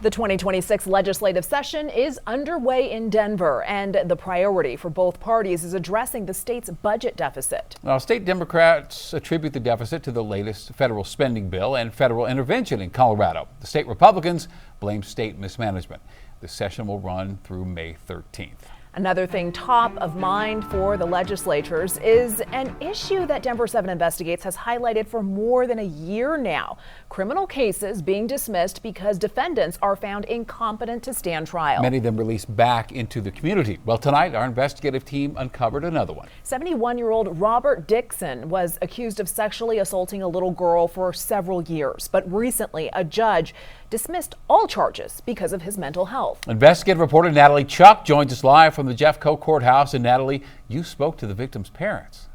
The 2026 legislative session is underway in Denver, and the priority for both parties is addressing the state's budget deficit. Now, state Democrats attribute the deficit to the latest federal spending bill and federal intervention in Colorado. The state Republicans blame state mismanagement. The session will run through May 13th. Another thing top of mind for the legislators is an issue that Denver 7 Investigates has highlighted for more than a year now. Criminal cases being dismissed because defendants are found incompetent to stand trial. Many of them released back into the community. Well, tonight, our investigative team uncovered another one. 71-year-old Robert Dixson was accused of sexually assaulting a little girl for several years, but recently a judge dismissed all charges because of his mental health. Investigative reporter Natalie Chuck joins us live from the Jeffco Courthouse. And Natalie, you spoke to the victim's parents.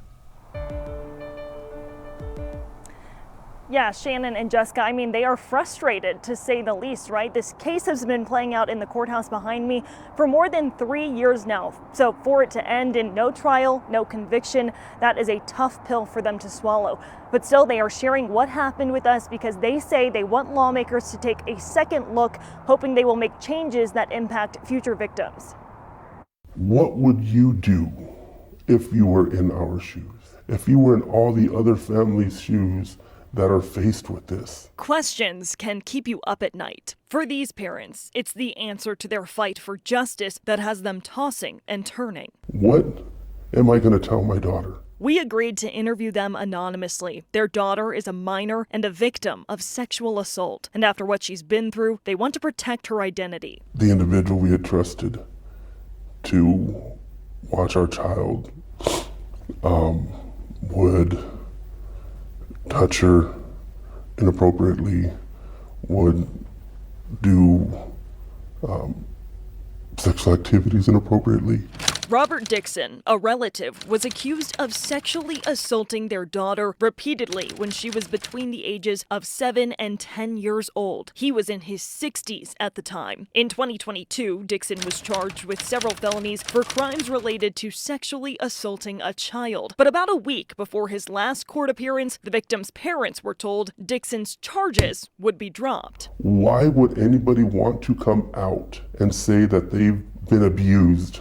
Yeah, Shannon and Jessica, I mean, they are frustrated to say the least, right? This case has been playing out in the courthouse behind me for more than 3 years now. So for it to end in no trial, no conviction, that is a tough pill for them to swallow. But still, they are sharing what happened with us because they say they want lawmakers to take a second look, hoping they will make changes that impact future victims. What would you do if you were in our shoes? If you were in all the other families' shoes that are faced with this? Questions can keep you up at night. For these parents, it's the answer to their fight for justice that has them tossing and turning. What am I going to tell my daughter? We agreed to interview them anonymously. Their daughter is a minor and a victim of sexual assault. And after what she's been through, they want to protect her identity. The individual we had trusted to watch our child would touch her inappropriately, would do sexual activities inappropriately. Robert Dixson, a relative, was accused of sexually assaulting their daughter repeatedly when she was between the ages of 7 and 10 years old. He was in his 60s at the time. In 2022, Dixson was charged with several felonies for crimes related to sexually assaulting a child. But about a week before his last court appearance, the victim's parents were told Dixon's charges would be dropped. Why would anybody want to come out and say that they've been abused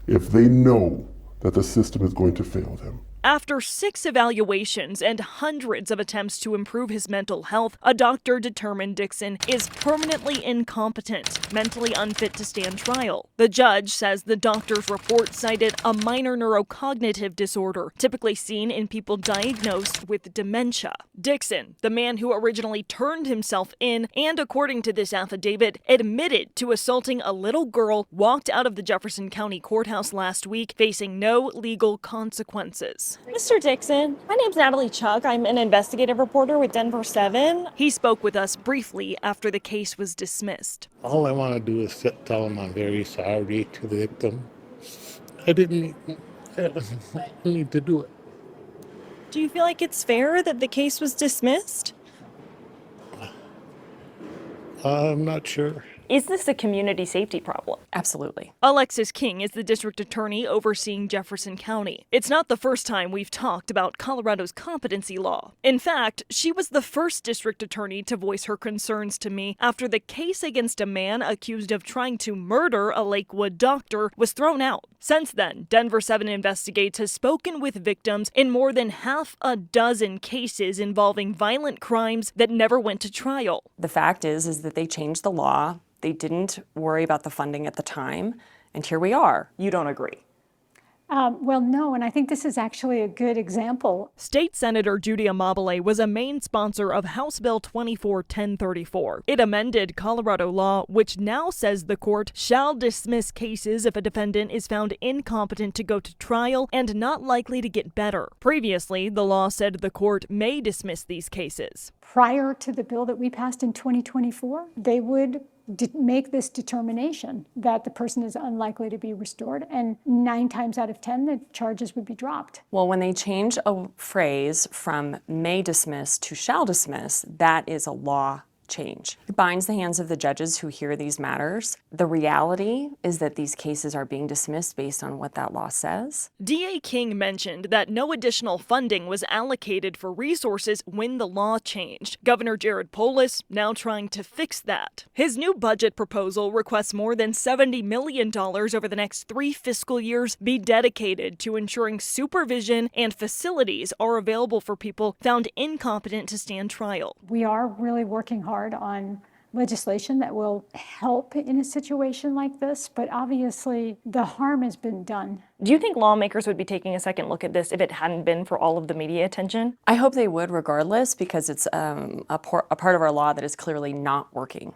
if they know that the system is going to fail them? After 6 evaluations and hundreds of attempts to improve his mental health, a doctor determined Dixson is permanently incompetent, mentally unfit to stand trial. The judge says the doctor's report cited a minor neurocognitive disorder, typically seen in people diagnosed with dementia. Dixson, the man who originally turned himself in and, according to this affidavit, admitted to assaulting a little girl, walked out of the Jefferson County Courthouse last week, facing no legal consequences. Mr. Dixson, my name's Natalie Chuck. I'm an investigative reporter with Denver 7. He spoke with us briefly after the case was dismissed. All I want to do is tell him I'm very sorry to the victim. I didn't need to do it. Do you feel like it's fair that the case was dismissed? I'm not sure. Is this a community safety problem? Absolutely. Alexis King is the district attorney overseeing Jefferson County. It's not the first time we've talked about Colorado's competency law. In fact, she was the first district attorney to voice her concerns to me after the case against a man accused of trying to murder a Lakewood doctor was thrown out. Since then, Denver 7 Investigates has spoken with victims in more than half a dozen cases involving violent crimes that never went to trial. The fact is that they changed the law. They didn't worry about the funding at the time, and here we are. You don't agree? Well, no, and I think this is actually a good example. State Senator Judy Amabile was a main sponsor of House Bill 24-1034. It amended Colorado law, which now says the court shall dismiss cases if a defendant is found incompetent to go to trial and not likely to get better. Previously, the law said the court may dismiss these cases. Prior to the bill that we passed in 2024, they would make this determination that the person is unlikely to be restored, and 9 times out of 10, the charges would be dropped. Well, when they change a phrase from may dismiss to shall dismiss, that is a law change. It binds the hands of the judges who hear these matters. The reality is that these cases are being dismissed based on what that law says. DA King mentioned that no additional funding was allocated for resources when the law changed. Governor Jared Polis now trying to fix that. His new budget proposal requests more than $70 million over the next 3 fiscal years be dedicated to ensuring supervision and facilities are available for people found incompetent to stand trial. We are really working hard on legislation that will help in a situation like this, but obviously the harm has been done. Do you think lawmakers would be taking a second look at this if it hadn't been for all of the media attention? I hope they would regardless, because it's a part of our law that is clearly not working.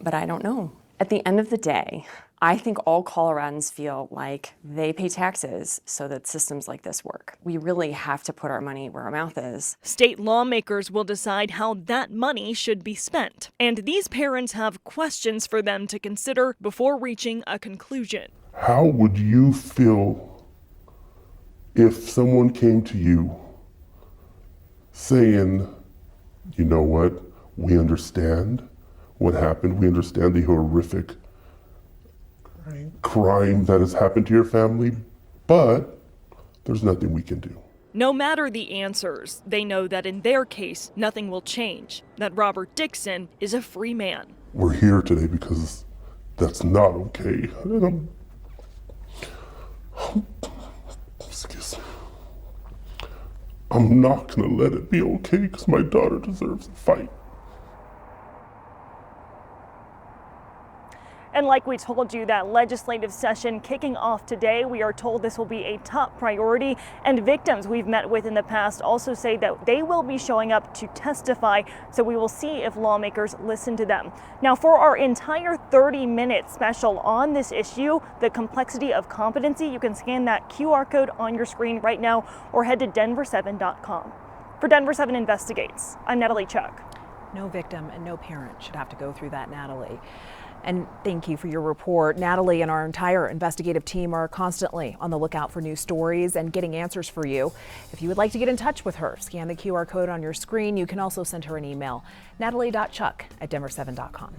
But I don't know. At the end of the day, I think all Coloradans feel like they pay taxes so that systems like this work. We really have to put our money where our mouth is. State lawmakers will decide how that money should be spent. And these parents have questions for them to consider before reaching a conclusion. How would you feel if someone came to you saying, you know what, we understand what happened, we understand the horrific crime that has happened to your family, but there's nothing we can do. No matter the answers, they know that in their case, nothing will change, that Robert Dixson is a free man. We're here today because that's not okay. And excuse me. I'm not gonna let it be okay because my daughter deserves a fight. And like we told you, that legislative session kicking off today, we are told this will be a top priority. And victims we've met with in the past also say that they will be showing up to testify. So we will see if lawmakers listen to them. Now, for our entire 30-minute special on this issue, the complexity of competency, you can scan that QR code on your screen right now or head to denver7.com. For Denver 7 Investigates, I'm Natalie Chuck. No victim and no parent should have to go through that, Natalie. And thank you for your report. Natalie and our entire investigative team are constantly on the lookout for new stories and getting answers for you. If you would like to get in touch with her, scan the QR code on your screen. You can also send her an email, natalie.chuck@denver7.com.